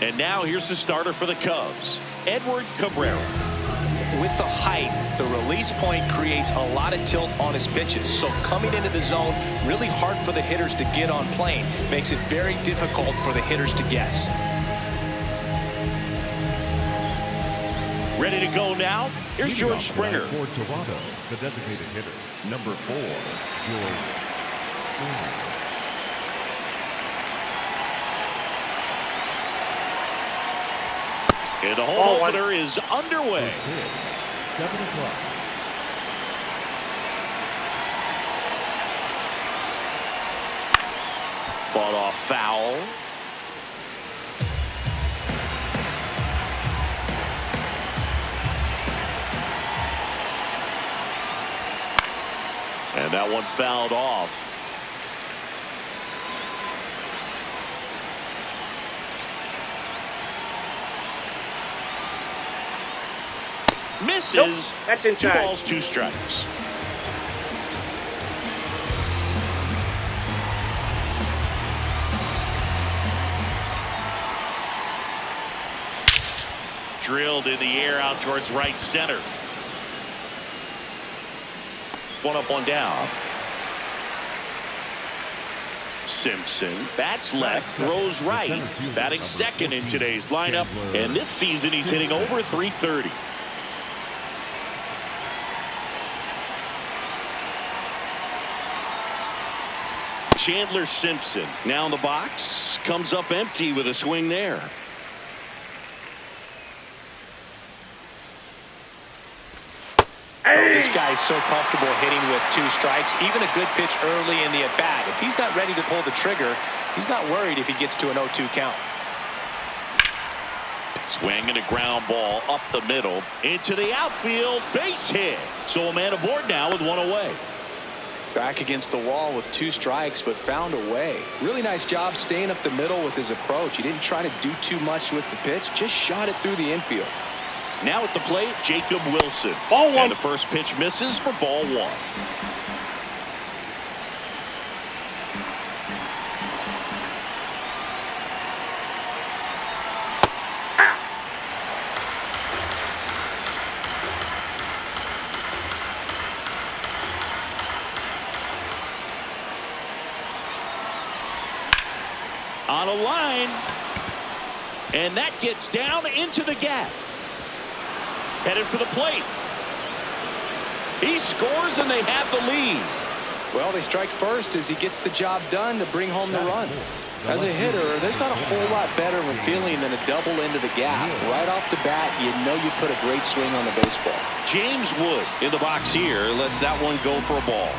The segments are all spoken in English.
And now here's the starter for the Cubs, Edward Cabrera. With the height, the release point creates a lot of tilt on his pitches. So coming into the zone, really hard for the hitters to get on plane. Makes it very difficult for the hitters to guess. Ready to go now? Here's George Springer. For Toronto, the designated hitter, number 4, George Springer. And the home opener is underway. 7 o'clock. Fought off foul. And that one fouled off. Misses. Nope, that's inside. 2 balls, 2 strikes. Drilled in the air out towards right center. 1 up, 1 down. Simpson bats left, throws right. Batting second in today's lineup, and this season he's hitting over .330. Chandler Simpson now in the box, comes up empty with a swing there. Oh, this guy's so comfortable hitting with 2 strikes, even a good pitch early in the at-bat. If he's not ready to pull the trigger, he's not worried if he gets to an 0-2 count. Swing and a ground ball up the middle into the outfield, base hit. So a man aboard now with 1 away. Back against the wall with 2 strikes, but found a way. Really nice job staying up the middle with his approach. He didn't try to do too much with the pitch, just shot it through the infield. Now at the plate, Jacob Wilson. Ball 1. And the first pitch misses for ball 1. On a line, and that gets down into the gap. Headed for the plate. He scores and they have the lead. Well, they strike first as he gets the job done to bring home the run. As a hitter, there's not a whole lot better of a feeling than a double into the gap. Right off the bat, you know you put a great swing on the baseball. James Wood in the box here lets that one go for a ball.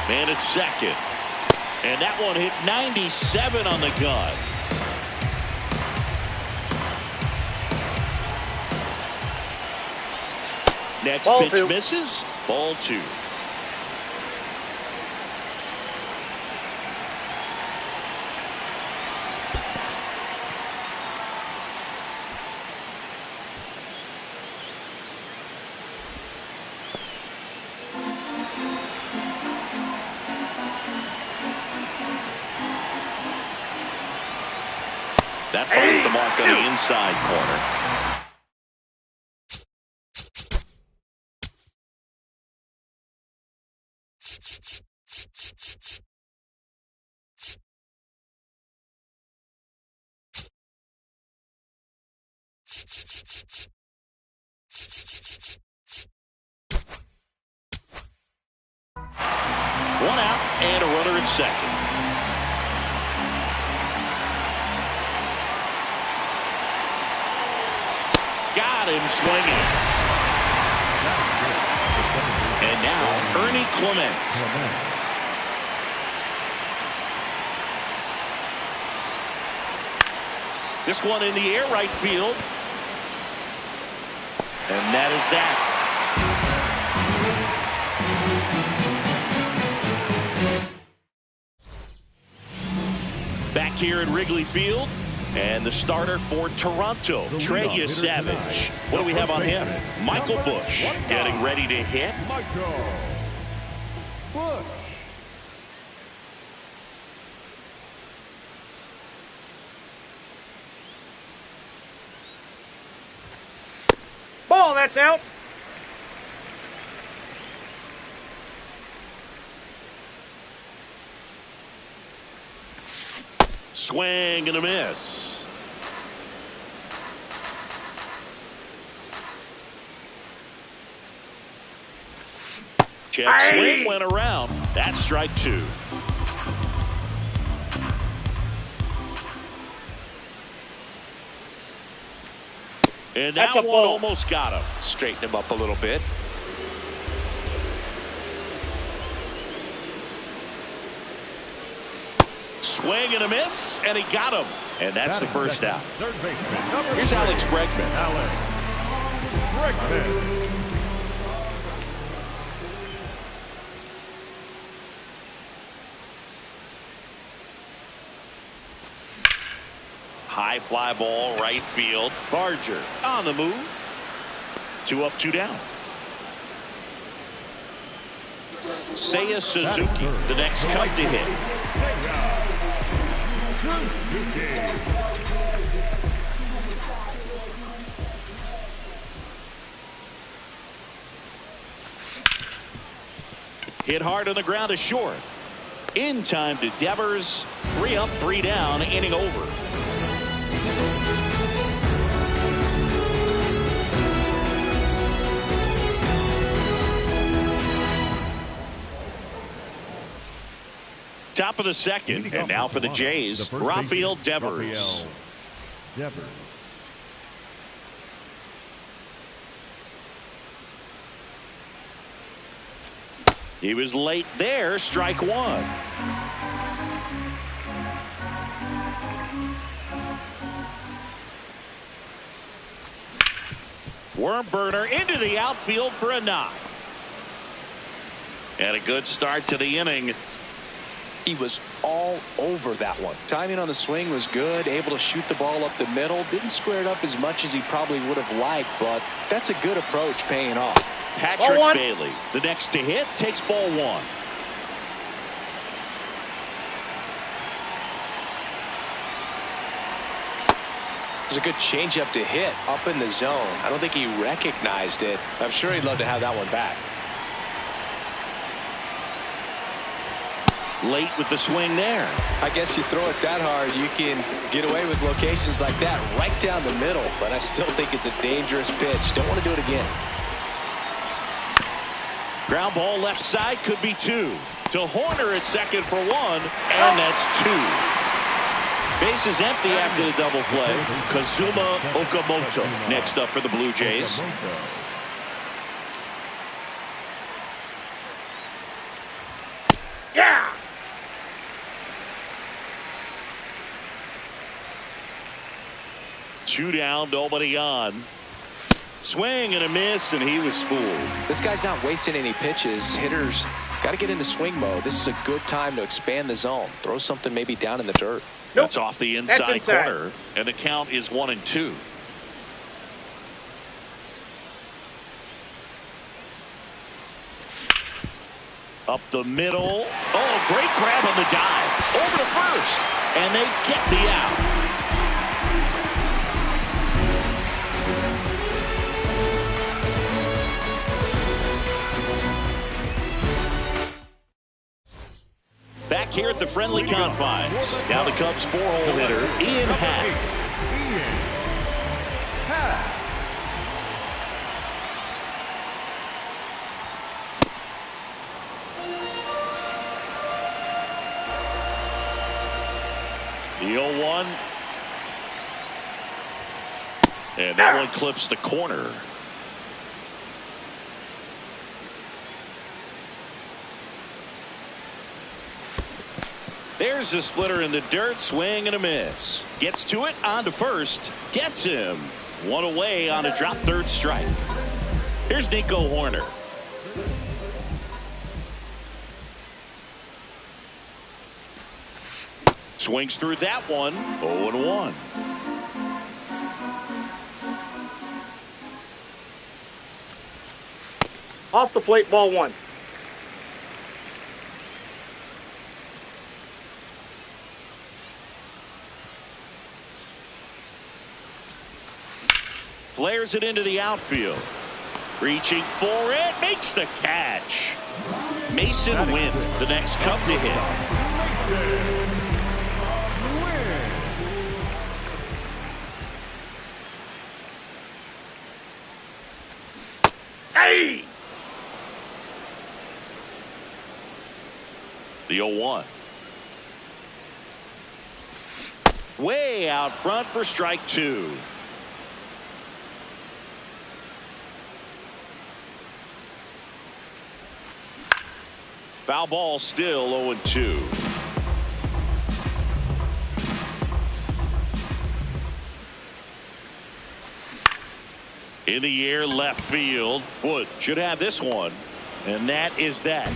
Man at second. And that one hit 97 on the gun. Next Ball pitch 2. misses. Ball 2. That finds the mark on the inside corner. One out and a runner at second. Got him swinging. And now Ernie Clement. This one in the air, right field. And that is that. Back here at Wrigley Field, and the starter for Toronto, Trey Savage. What do we have on him? Michael Busch getting ready to hit. Michael Busch. ball. That's out. Swing and a miss. Check swing went around. That's strike two. And that one almost got him. Straighten him up a little bit. Swing and a miss, and he got him. And that's the first out. Third baseman. Here's Alex Bregman. Alex Bregman. High fly ball, right field. Barger on the move. 2 up, 2 down. Seiya Suzuki, the next cut to hit. Hit hard on the ground to short. In time to Devers. 3 up, 3 down, inning over. Top of the second, and now for the Jays, Rafael Devers. He was late there, strike one. Worm burner into the outfield for a knock. And a good start to the inning. He was all over that one. Timing on the swing was good, able to shoot the ball up the middle. Didn't square it up as much as he probably would have liked, but that's a good approach paying off. Patrick Bailey, the next to hit, takes ball one. It's a good changeup to hit up in the zone. I don't think he recognized it. I'm sure he'd love to have that one back. Late with the swing there. I guess you throw it that hard, you can get away with locations like that right down the middle, but I still think it's a dangerous pitch. Don't want to do it again. Ground ball left side, could be 2. To Horner at second for 1, and that's 2. Bases empty after the double play. Kazuma Okamoto next up for the Blue Jays. Yeah. Two down, nobody on. Swing and a miss, and he was fooled. This guy's not wasting any pitches. Hitters got to get into swing mode. This is a good time to expand the zone. Throw something maybe down in the dirt. Nope. That's off the inside corner, and the count is 1-2. Up the middle. Oh, great grab on the dive. Over to first, and they get the out. Back here at the friendly confines. Now the Cubs 4-hole hitter, Ian Happ. The 0-1. And that one clips the corner. There's a splitter in the dirt, swing and a miss. Gets to it, on to first, gets him. One away on a drop third strike. Here's Nico Horner. Swings through that one, 0-1. Off the plate, ball 1. Flares it into the outfield. Reaching for it, makes the catch. Mason Wynn, the next Cub to hit. Hey! The 0-1. Way out front for strike 2. Foul ball, still 0-2. In the air, left field. Wood should have this one. And that is that.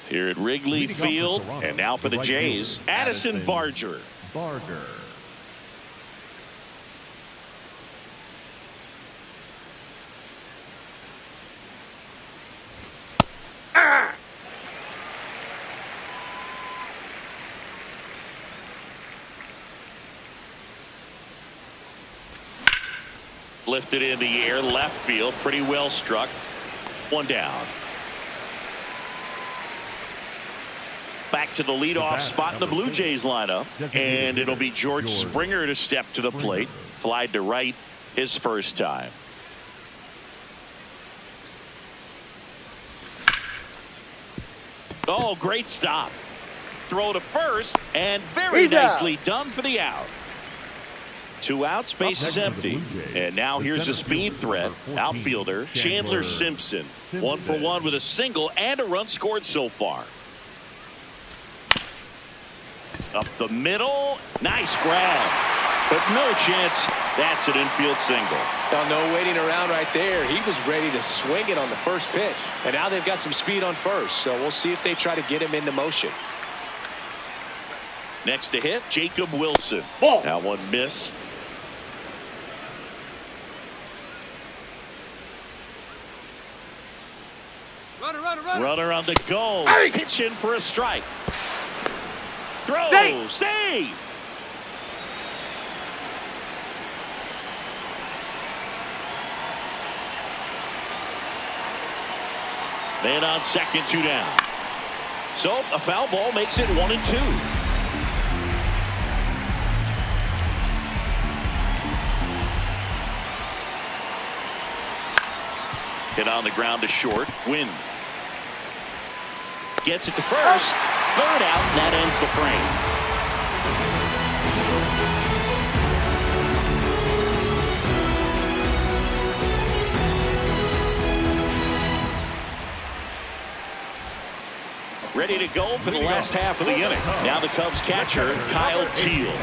Here at Wrigley Field, and now for the Jays, Addison Barger. Lifted in the air, left field, pretty well struck. One down. Back to the leadoff spot in the Blue Jays lineup, and it'll be George Springer to step to the plate. Fly to right his first time. Oh, great stop. Throw to first, and very nicely done for the out. 2 outs, base is empty. And now here's a speed threat. Outfielder Chandler Simpson. 1 for 1 with a single and a run scored so far. Up the middle. Nice grab. But no chance. That's an infield single. Well, no waiting around right there. He was ready to swing it on the first pitch. And now they've got some speed on first. So we'll see if they try to get him into motion. Next to hit, Jacob Wilson. Ball. That one missed. Runner on the go. Hey. Pitch in for a strike. Throw. Save. Man on second, 2 down. So a foul ball makes it 1-2. Hit on the ground to short. Win. Gets it to first. Third out, and that ends the frame. Ready to go for the last half of the inning. Now the Cubs catcher, Kyle Teel.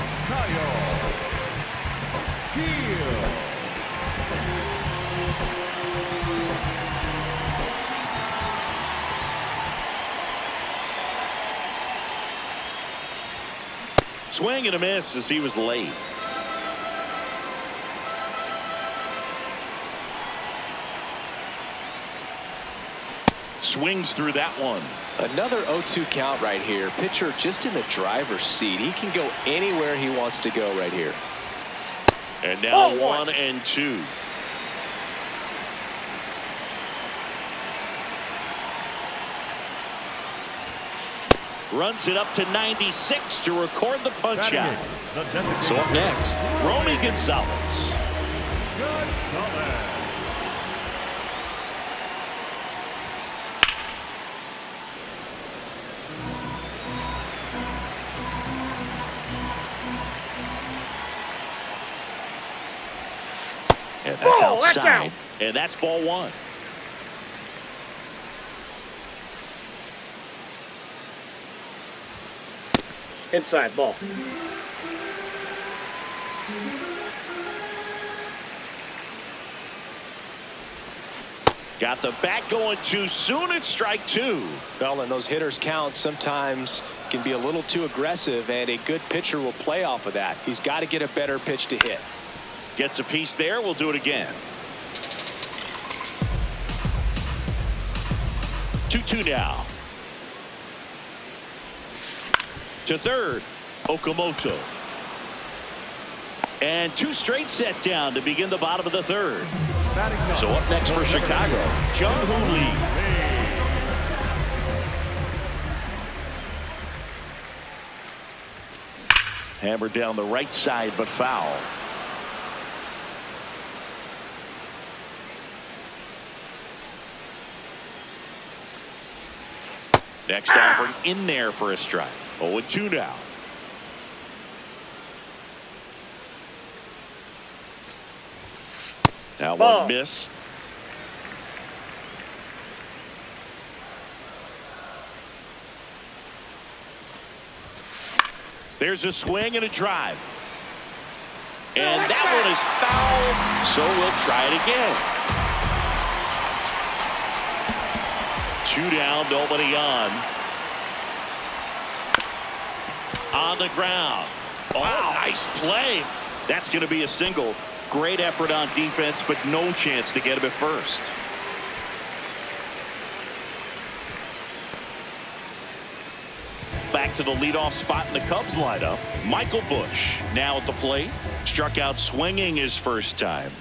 Swing and a miss as he was late. Swings through that one. Another 0-2 count right here. Pitcher just in the driver's seat. He can go anywhere he wants to go right here. And now 1-2. Runs it up to 96 to record the punch out. So up next, Romy Gonzalez. And that's outside. And that's ball 1. Inside ball. Got the bat going too soon. It's strike 2. Well, and those hitters count sometimes can be a little too aggressive, and a good pitcher will play off of that. He's got to get a better pitch to hit. Gets a piece there. We'll do it again. 2-2 now. To third, Okamoto. And 2 straight set down to begin the bottom of the third. So up next for Chicago, Jung-Hoo Lee. Hammered down the right side, but foul. Next offering in there for a strike. 0-2 now. Now Ball. one missed. There's a swing and a drive. And that one is foul, so we'll try it again. 2 down, nobody on. On the ground. Oh, wow. Nice play. That's going to be a single. Great effort on defense, but no chance to get him at first. Back to the leadoff spot in the Cubs lineup. Michael Busch now at the plate. Struck out swinging his first time.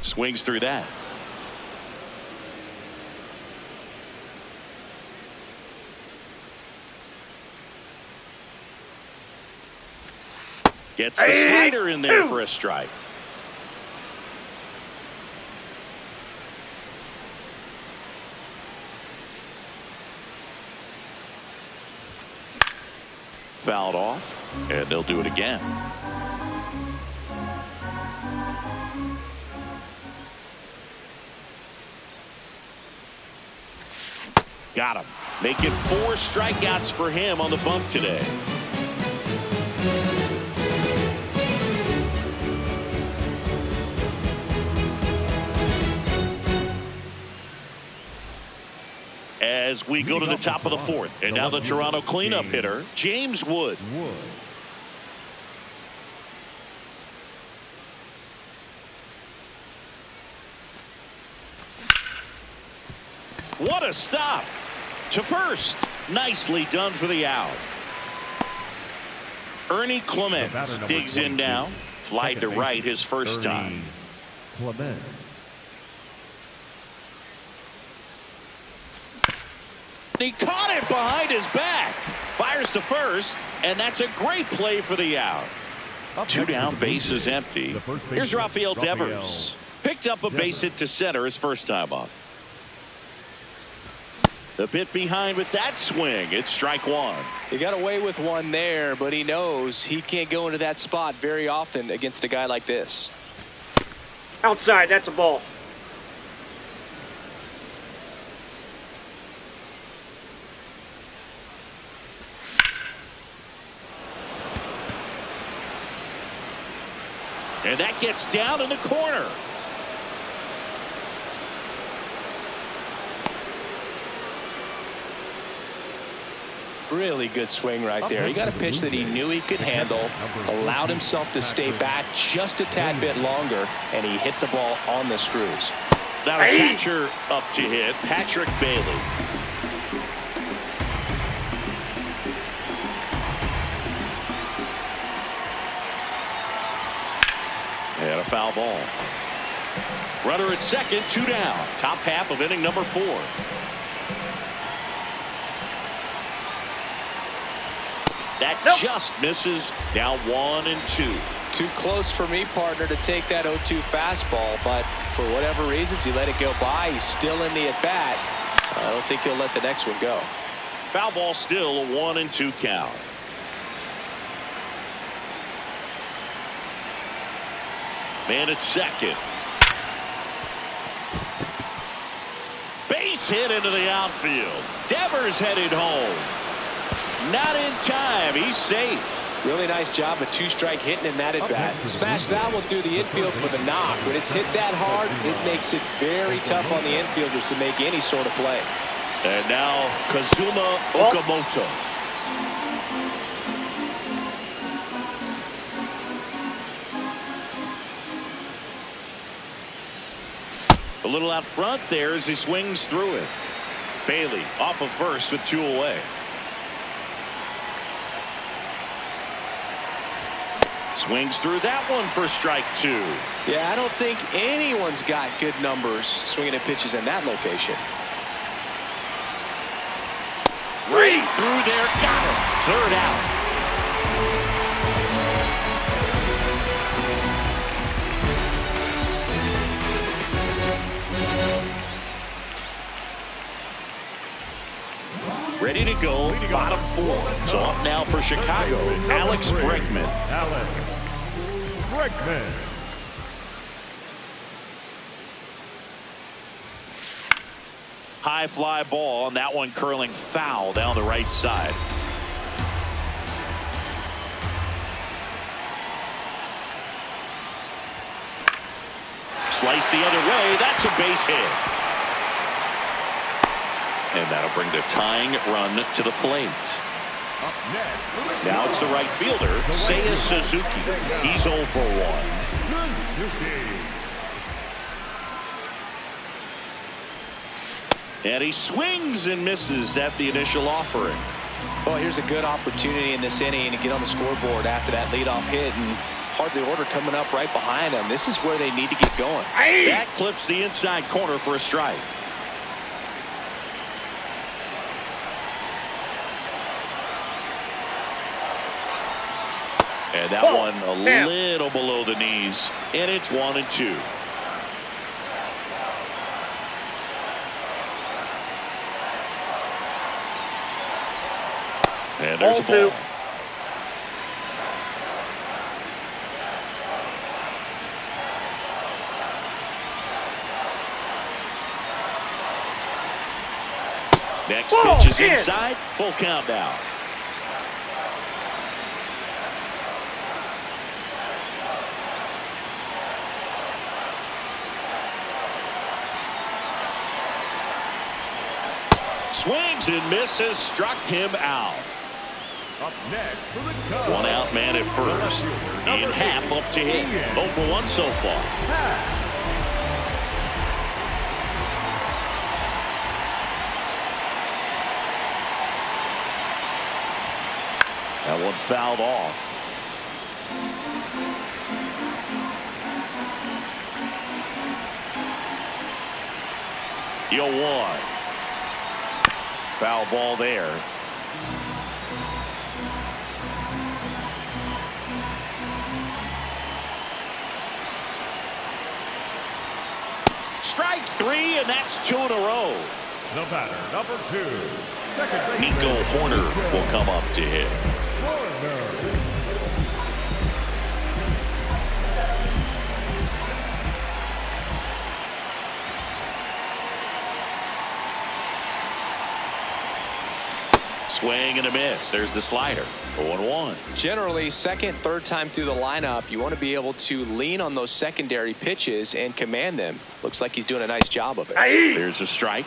Swings through that. Gets the slider in there for a strike. Fouled off, and they'll do it again. Got him. Making 4 strikeouts for him on the bump today. As we go to the top of the 4th, and now the Toronto cleanup hitter, James Wood. What a stop to first. Nicely done for the out. Ernie Clemens digs in now. Fly to right his first time. Clemens. He caught it behind his back. Fires to first, and that's a great play for the out. 2 down, base is empty. Here's Rafael Devers. Picked up a base hit to center his first time up. The bit behind with that swing. It's strike 1. He got away with one there, but he knows he can't go into that spot very often against a guy like this. Outside, that's a ball. And that gets down in the corner. Really good swing right there. He got a pitch that he knew he could handle, allowed himself to stay back just a tad bit longer, and he hit the ball on the screws. Now a catcher up to hit, Patrick Bailey. And a foul ball. Runner at second, 2 down. Top half of inning number 4. That just misses. Now 1-2. Too close for me, partner, to take that 0-2 fastball, but for whatever reasons he let it go by. He's still in the at-bat. I don't think he'll let the next one go. Foul ball, still a 1-2 count. Man at second. Base hit into the outfield. Devers headed home. Not in time. He's safe. Really nice job of 2-strike hitting in that at bat. Smash that one through the infield for the knock. When it's hit that hard, it makes it very tough on the infielders to make any sort of play. And now Kazuma Okamoto. A little out front there as he swings through it. Bailey off of first with 2 away. Swings through that one for strike 2. Yeah, I don't think anyone's got good numbers swinging at pitches in that location. Right through there, got him. Third out. Ready to go, bottom 4. So up now for Chicago, Alex Bregman. Alex Bregman. High fly ball, and that one curling foul down the right side. Slice the other way. That's a base hit. And that'll bring the tying run to the plate. Now it's the right fielder, Seiya Suzuki. He's 0 for 1. And he swings and misses at the initial offering. Well, here's a good opportunity in this inning to get on the scoreboard after that leadoff hit, and hardly order coming up right behind them. This is where they need to get going. That clips the inside corner for a strike. And that one a little below the knees, and it's 1-2. And there's a ball. Next pitch is inside. Full count now. Swings and misses, struck him out. Up next for the Cubs. 1 out man at first. Ian Happ up to hit. 0 for 1 so far. That one fouled off. The 0-1. Foul ball there. Strike 3, and that's 2 in a row. The batter, number 2. Second baseman. Nico Horner will come up to hit. Swing and a miss. There's the slider. 0-1. Generally, second, third time through the lineup, you want to be able to lean on those secondary pitches and command them. Looks like he's doing a nice job of it. There's a strike.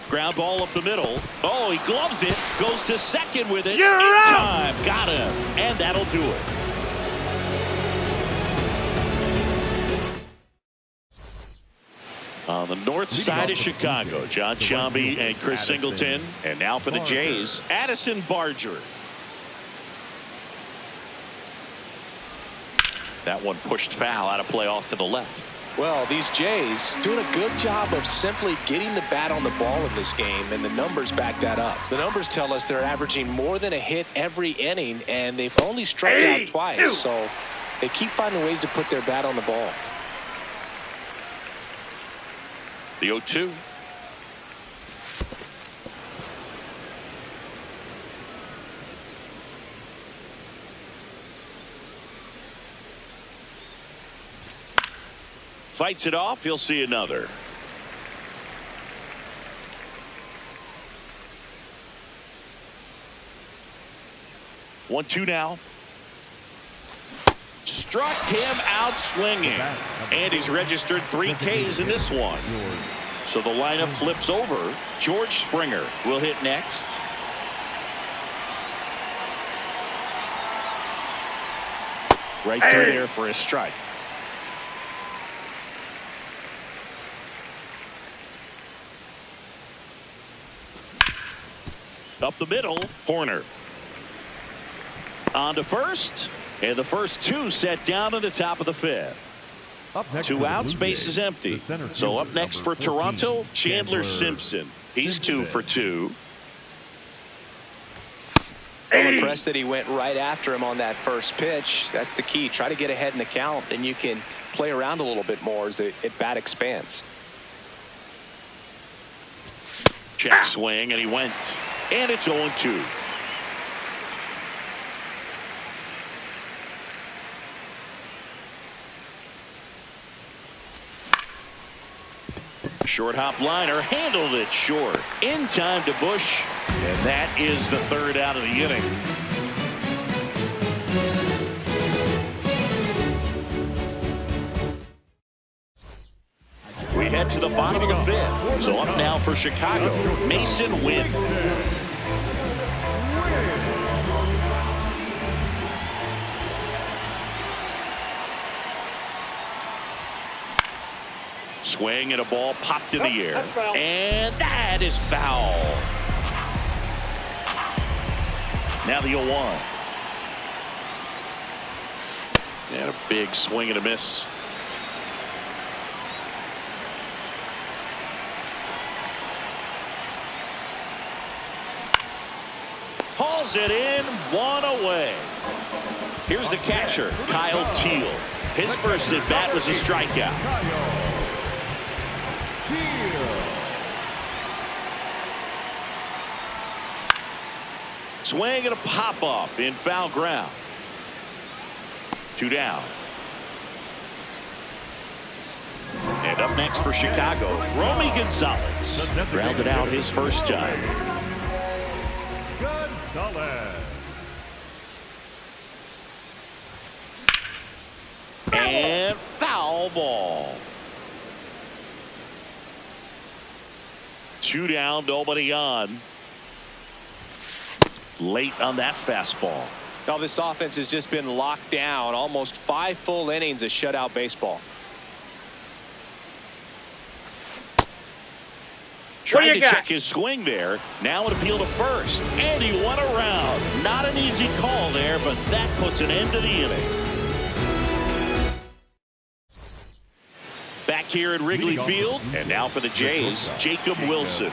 Ground ball up the middle. Oh, he gloves it. Goes to second with it. You're in out. time. Got him. And that'll do it. On the north side of Chicago, John Sciambi and Chris Singleton. And now for the Jays, Addison Barger. That one pushed foul out of play off to the left. Well, these Jays doing a good job of simply getting the bat on the ball in this game, and the numbers back that up. The numbers tell us they're averaging more than a hit every inning, and they've only struck out twice, so they keep finding ways to put their bat on the ball. The 0-2. Fights it off. You'll see another. One, two now. Struck him out swinging. And he's registered 3 Ks in this one. So the lineup flips over. George Springer will hit next. Right through there for a strike. Up the middle, Horner. On to first, and the first two set down in the top of the fifth. Two outs, base is empty. So up next for Toronto, Chandler Simpson. He's 2 for 2. I'm impressed that he went right after him on that first pitch. That's the key. Try to get ahead in the count, then you can play around a little bit more as the at-bat expands. Check swing, and he went. And it's 0-2. Short hop liner, handled it short. In time to Bush. And that is the third out of the inning. We head to the bottom of the fifth. So up now for Chicago, Mason Wynn. Swing and a ball popped in the air. And that is foul. Now the 0-1. And a big swing and a miss. Hauls it in, 1 away. Here's the catcher, Kyle Teal. His first at bat was a strikeout. Swing and a pop-up in foul ground. 2 down. And up next for Chicago, Romy Gonzalez. Grounded out his first time. And foul ball. 2 down, nobody on. Late on that fastball. Now this offense has just been locked down. Almost 5 full innings of shutout baseball. Trying to check his swing there. Now an appeal to first. And he went around. Not an easy call there, but that puts an end to the inning. Back here at Wrigley Field. And now for the Jays, Jacob Wilson.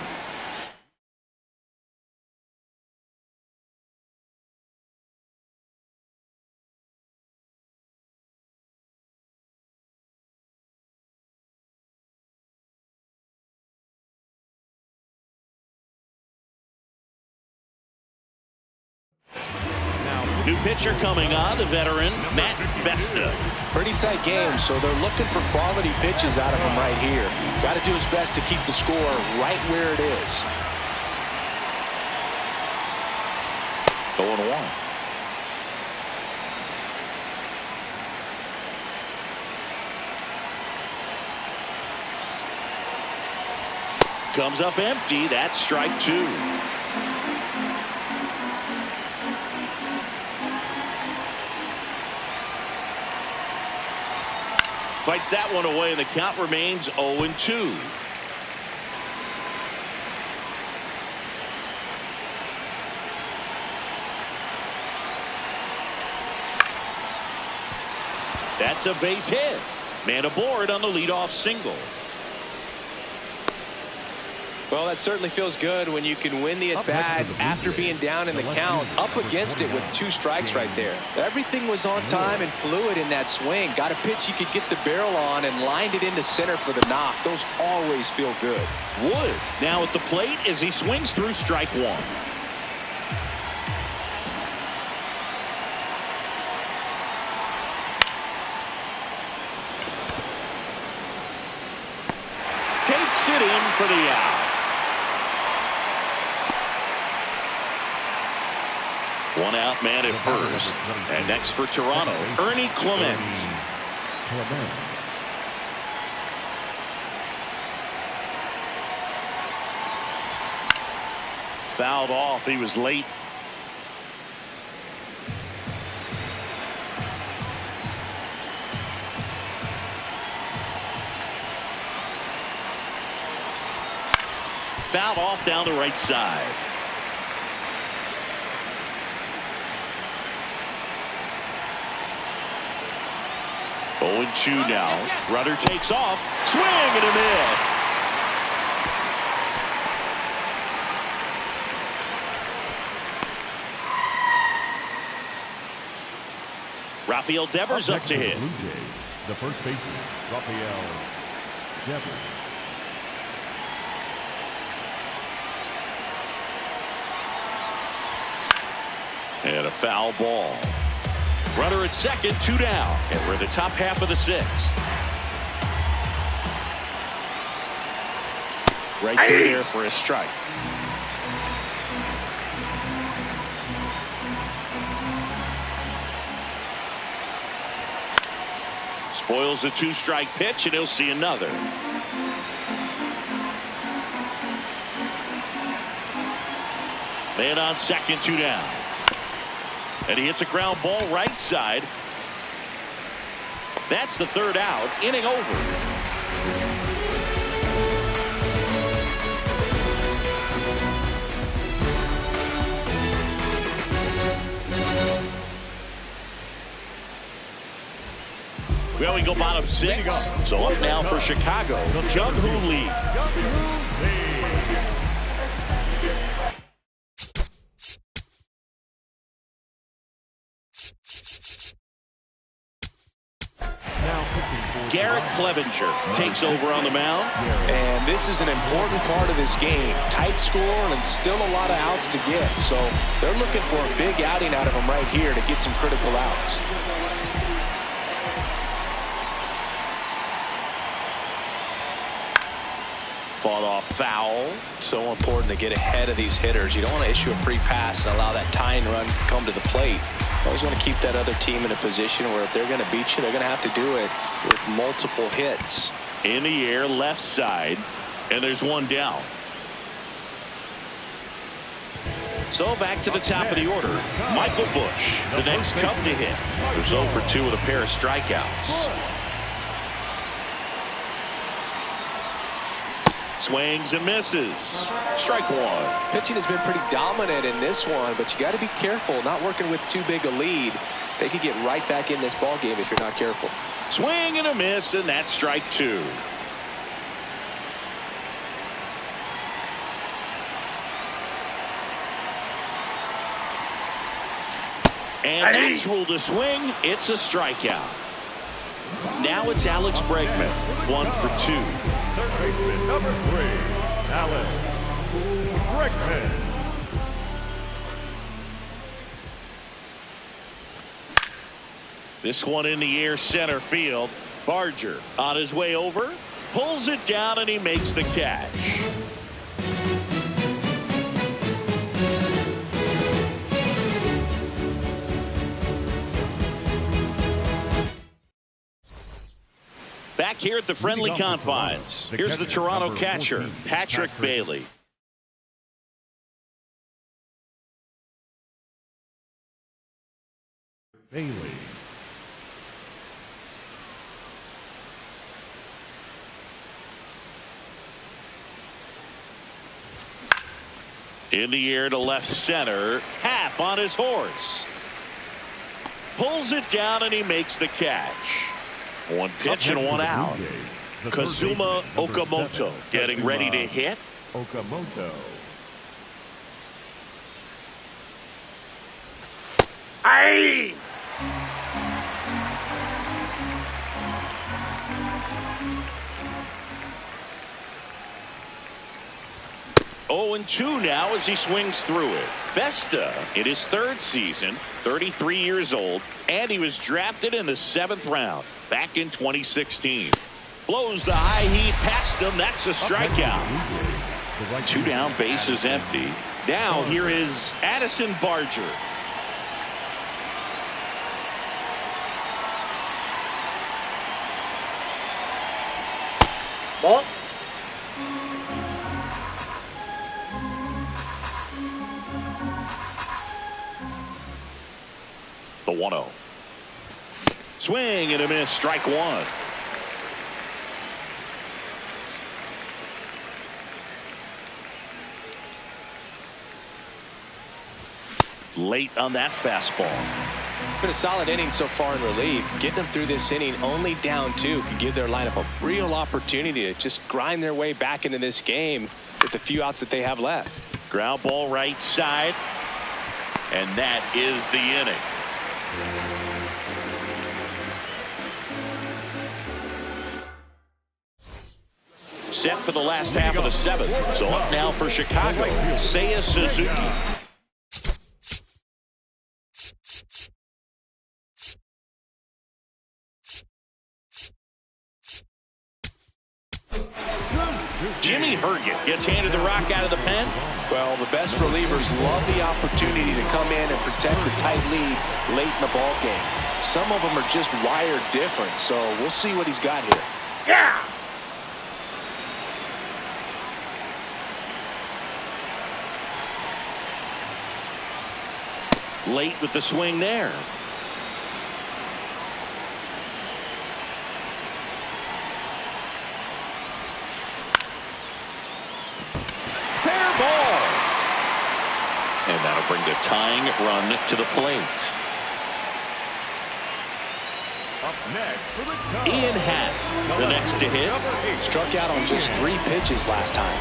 New pitcher coming on, the veteran, Matt Vesta. Pretty tight game, so they're looking for quality pitches out of him right here. Got to do his best to keep the score right where it is. 0-1. Comes up empty. That's strike 2. Fights that one away, and the count remains 0-2. That's a base hit. Man aboard on the leadoff single. Well, that certainly feels good when you can win the at-bat after being down in the count, up against it with 2 strikes right there. Everything was on time and fluid in that swing. Got a pitch you could get the barrel on and lined it into center for the knock. Those always feel good. Wood now at the plate as he swings through strike 1. Takes it in for the out. One out man at first. And next for Toronto, Ernie Clement. Fouled off. He was late. Fouled off down the right side. Oh, and 2 now. Rudder takes off. Swing and a miss. Rafael Devers up to hit. The first baseman, Rafael Devers. And a foul ball. Runner at second, 2 down. And we're in the top half of the 6th. Right through there for a strike. Spoils the 2-strike pitch, and he'll see another. Man on second, 2 down. And he hits a ground ball right side. That's the 3rd out. Inning over. Well, we go bottom 6. So up now for Chicago. Jung-Hoo Lee. Garrett Clevenger takes over on the mound. And this is an important part of this game. Tight score and still a lot of outs to get. So they're looking for a big outing out of him right here to get some critical outs. Fought off foul. So important to get ahead of these hitters. You don't want to issue a free pass and allow that tying run to come to the plate. You always want to keep that other team in a position where if they're going to beat you, they're going to have to do it with multiple hits. In the air, left side, and there's 1 down. So back to the top of the order. Michael Busch, the next Cub to hit. Who's 0 for 2 with a pair of strikeouts. Swings and misses. Strike 1. Pitching has been pretty dominant in this one, but you got to be careful. Not working with too big a lead. They could get right back in this ball game if you're not careful. Swing and a miss, and that's strike 2. And that's ruled a swing. It's a strikeout. Now it's Alex Bregman, 1 for 2. Third baseman, number 3, Alex Bregman. This one in the air, center field. Barger on his way over, pulls it down, and he makes the catch. Back here at the friendly confines, here's the Toronto catcher, Patrick Bailey. In the air to left center, Happ on his horse. Pulls it down, and he makes the catch. 1 pitch and 1 out. Kazuma Okamoto getting ready to hit. Okamoto. Aye! Oh, and 2 now as he swings through it. Vesta in his 3rd season, 33 years old, and he was drafted in the 7th round back in 2016. Blows the high heat past him. That's a strikeout. 2 down, base is empty. Now here is Addison Barger. Ball. The 1-0. Swing and a miss, strike 1. late on that fastball. Been a solid inning so far in relief. Getting them through this inning only down 2 could give their lineup a real opportunity to just grind their way back into this game with the few outs that they have left. Ground ball right side. And that is the inning. Set for the last half of the 7th. So up now for Chicago, Seiya Suzuki. Jimmy Herget gets handed the rock out of the pen. Well, the best relievers love the opportunity to come in and protect the tight lead late in the ball game. Some of them are just wired different, so we'll see what he's got here. Yeah! Late with the swing there. Fair ball. And that'll bring the tying run to the plate. Up next for the Cubs, Ian Happ, the next to hit. Struck out on just 3 pitches last time.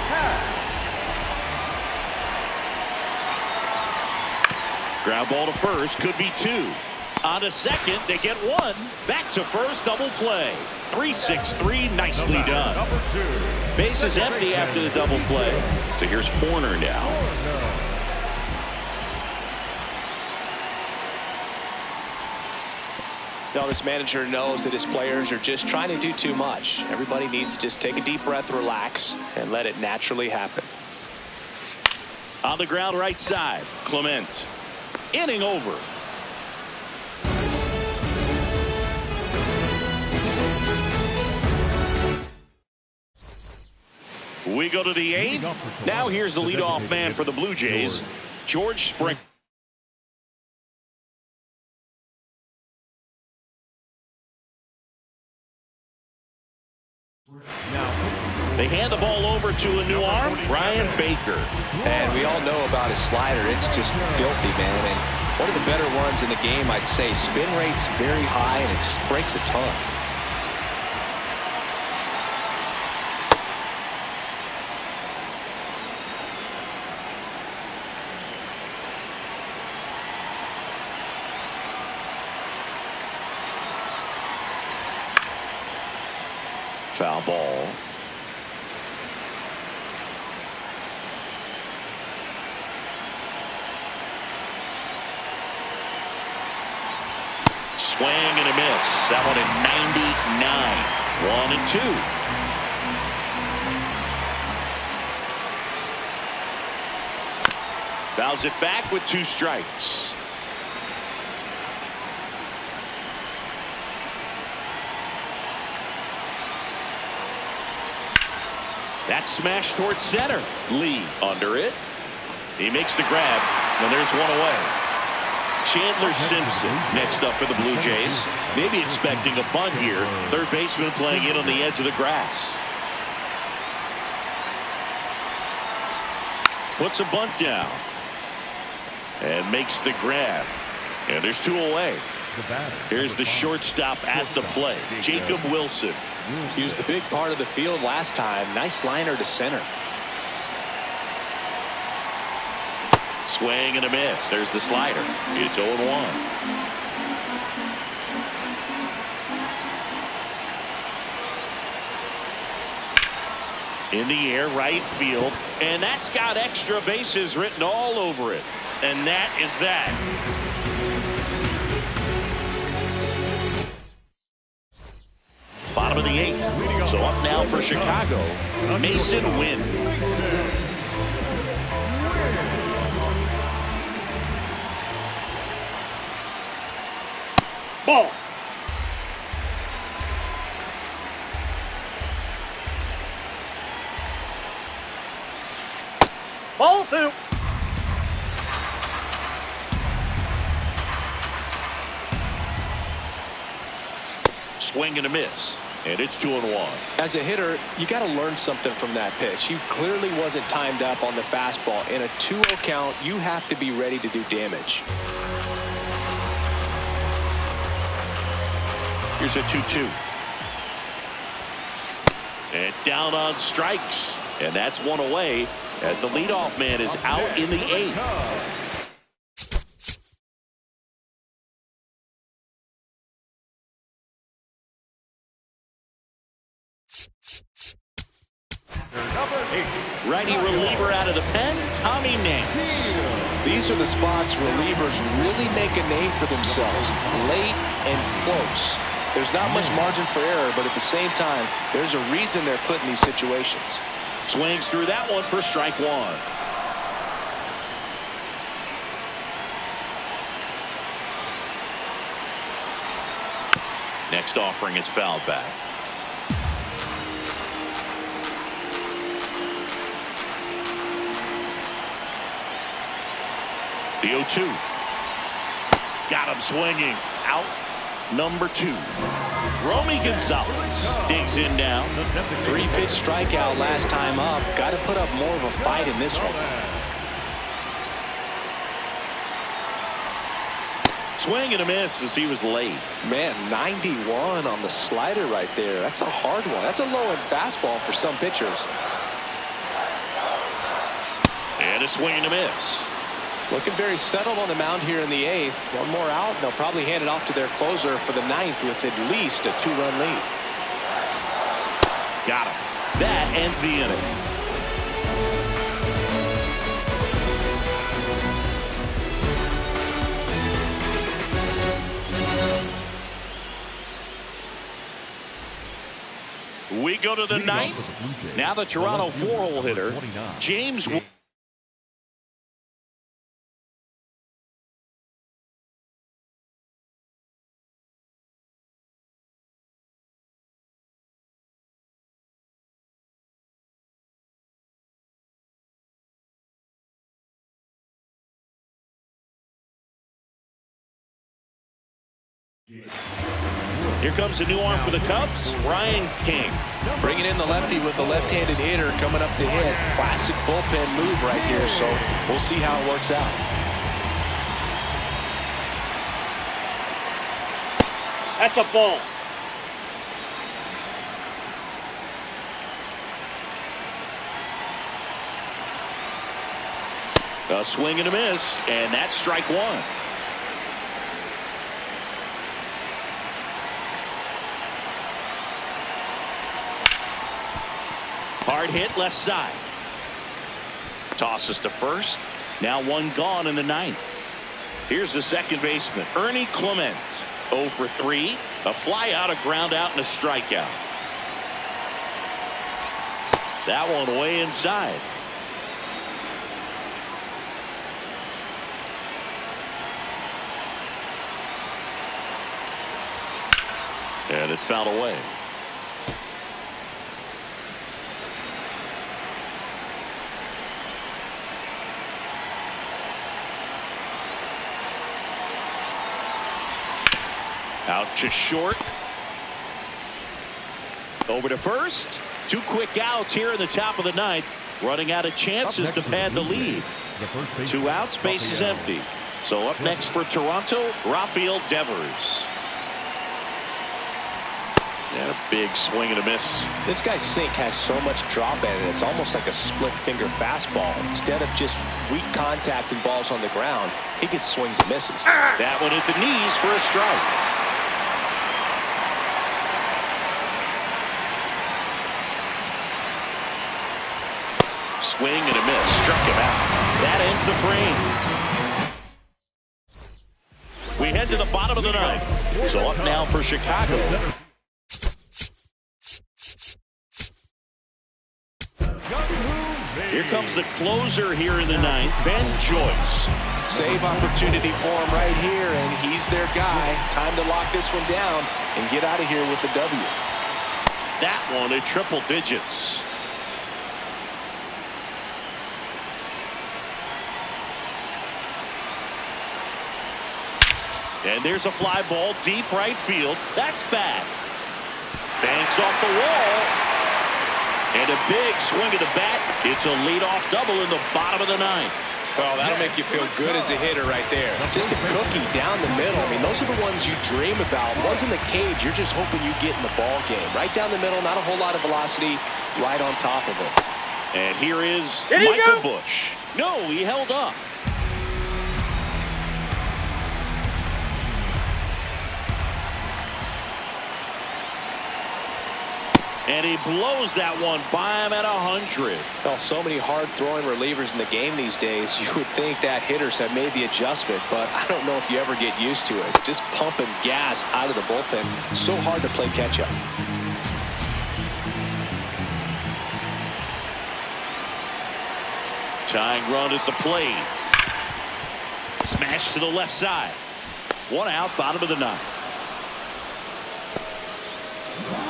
Ground ball to first, could be 2. On to second, they get 1. Back to first, double play. 3-6-3, nicely done. number 2. Bases empty after the double play. So here's Horner now. Now this manager knows that his players are just trying to do too much. Everybody needs to just take a deep breath, relax, and let it naturally happen. On the ground right side, Clement. Inning over. We go to the 8th. Now here's the leadoff man for the Blue Jays, George Springer. They hand the ball over to a new arm, Ryan Baker. And we all know about his slider. It's just filthy, man. And one of the better ones in the game, I'd say. Spin rate's very high, and it just breaks a ton. Foul ball. Swing and a miss. That one at 99. 1-2. Fouls it back with 2 strikes. That smash towards center. Lee under it. He makes the grab, and there's 1 away. Chandler Simpson next up for the Blue Jays. Maybe expecting a bunt here. Third baseman playing in on the edge of the grass. Puts a bunt down. And makes the grab. And there's 2 away. Here's the shortstop at the plate, Jacob Wilson. He was the big part of the field last time. Nice liner to center. Swing and a miss. There's the slider. It's 0-1. In the air, right field. And that's got extra bases written all over it. And that is that. Bottom of the 8th. So up now for Chicago, Mason Wynn. Ball. Ball 2. Swing and a miss. And it's 2-1. As a hitter, you got to learn something from that pitch. He clearly wasn't timed up on the fastball. In a 2-0 count, you have to be ready to do damage. Here's a 2-2. And down on strikes. And that's one away as the leadoff man is out in the 8th. Righty reliever out of the pen, Tommy Nance. These are the spots relievers really make a name for themselves, late and close. There's not much margin for error, but at the same time, there's a reason they're put in these situations. Swings through that one for strike 1. Next offering is fouled back. The 0-2. Got him swinging. Out number 2. Romy Gonzalez digs in now. 3-pitch strikeout last time up. Got to put up more of a fight in this one. Swing and a miss as he was late. Man, 91 on the slider right there. That's a hard one. That's a low-end fastball for some pitchers. And a swing and a miss. Looking very settled on the mound here in the 8th. One more out, and they'll probably hand it off to their closer for the 9th with at least a 2-run lead. Got him. That ends the inning. We go to the 9th. Now the Toronto 4-hole hitter, James. Here comes a new arm for the Cubs, Brian King. Bringing in the lefty with the left-handed hitter coming up to hit. Classic bullpen move right here, so we'll see how it works out. That's a ball. A swing and a miss, and that's strike 1. Hard hit left side. Tosses to first. Now one gone in the 9th. Here's the second baseman, Ernie Clement. 0 for 3. A fly out, a ground out, and a strikeout. That one way inside. And it's fouled away. Out to short. Over to first. 2 quick outs here in the top of the 9th. Running out of chances to pad the lead. 2 outs, base is empty. So up next for Toronto, Rafael Devers. And a big swing and a miss. This guy's sink has so much drop in it. It's almost like a split finger fastball. Instead of just weak contact and balls on the ground, he gets swings and misses. That one hit the knees for a strike. Swing and a miss. Struck him out. That ends the frame. We head to the bottom of the 9th. So up now for Chicago. Here comes the closer here in the 9th, Ben Joyce. Save opportunity for him right here, and he's their guy. Time to lock this one down and get out of here with the W. That one in triple digits. And there's a fly ball deep right field. That's bad. Banks off the wall. And a big swing of the bat. It's a leadoff double in the bottom of the ninth. Well, that'll make you feel good as a hitter right there. Just a cookie down the middle. I mean, those are the ones you dream about. Ones in the cage, you're just hoping you get in the ball game. Right down the middle, not a whole lot of velocity, right on top of it. And here is Michael Busch. No, he held up. And he blows that one by him at 100. Well, so many hard-throwing relievers in the game these days. You would think that hitters have made the adjustment, but I don't know if you ever get used to it. Just pumping gas out of the bullpen. So hard to play catch-up. Tying run at the plate. Smash to the left side. One out, bottom of the ninth.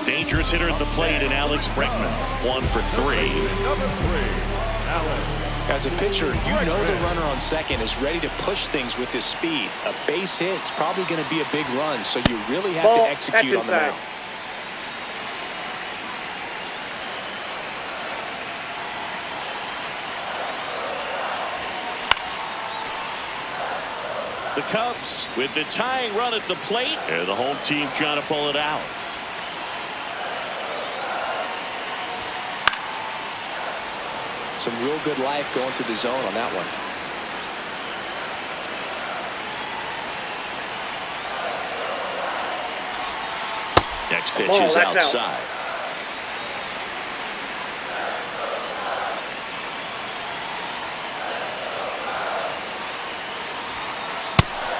Dangerous hitter at the plate in Alex Bregman. 1 for 3. As a pitcher, you know the runner on second is ready to push things with his speed. A base hit's probably going to be a big run, so you really have to execute on the mound. The Cubs with the tying run at the plate, and the home team trying to pull it out. Some real good life going through the zone on that one. Next pitch is outside.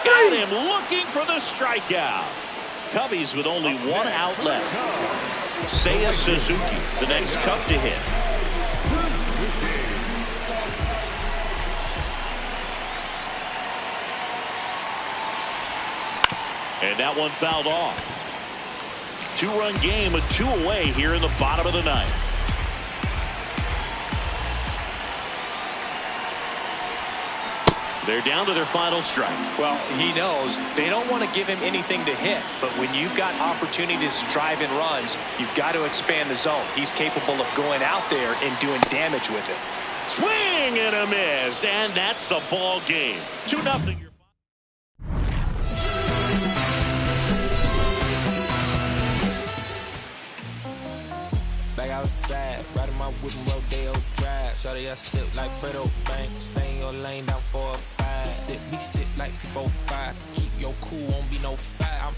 Got him looking for the strikeout. Cubbies with only 1 out left. Seiya Suzuki, the next Cub to hit. And that one fouled off. 2-run game, a 2 away here in the bottom of the ninth. They're down to their final strike. Well, he knows they don't want to give him anything to hit, but when you've got opportunities to drive in runs, you've got to expand the zone. He's capable of going out there and doing damage with it. Swing and a miss, and that's the ball game. 2-0. Back outside, riding my whip and Rodeo Drive. Shorty, I step like Fredo Bank. Stay in your lane down 4 or 5. Big stick like 4-5. Keep your cool, won't be no fight.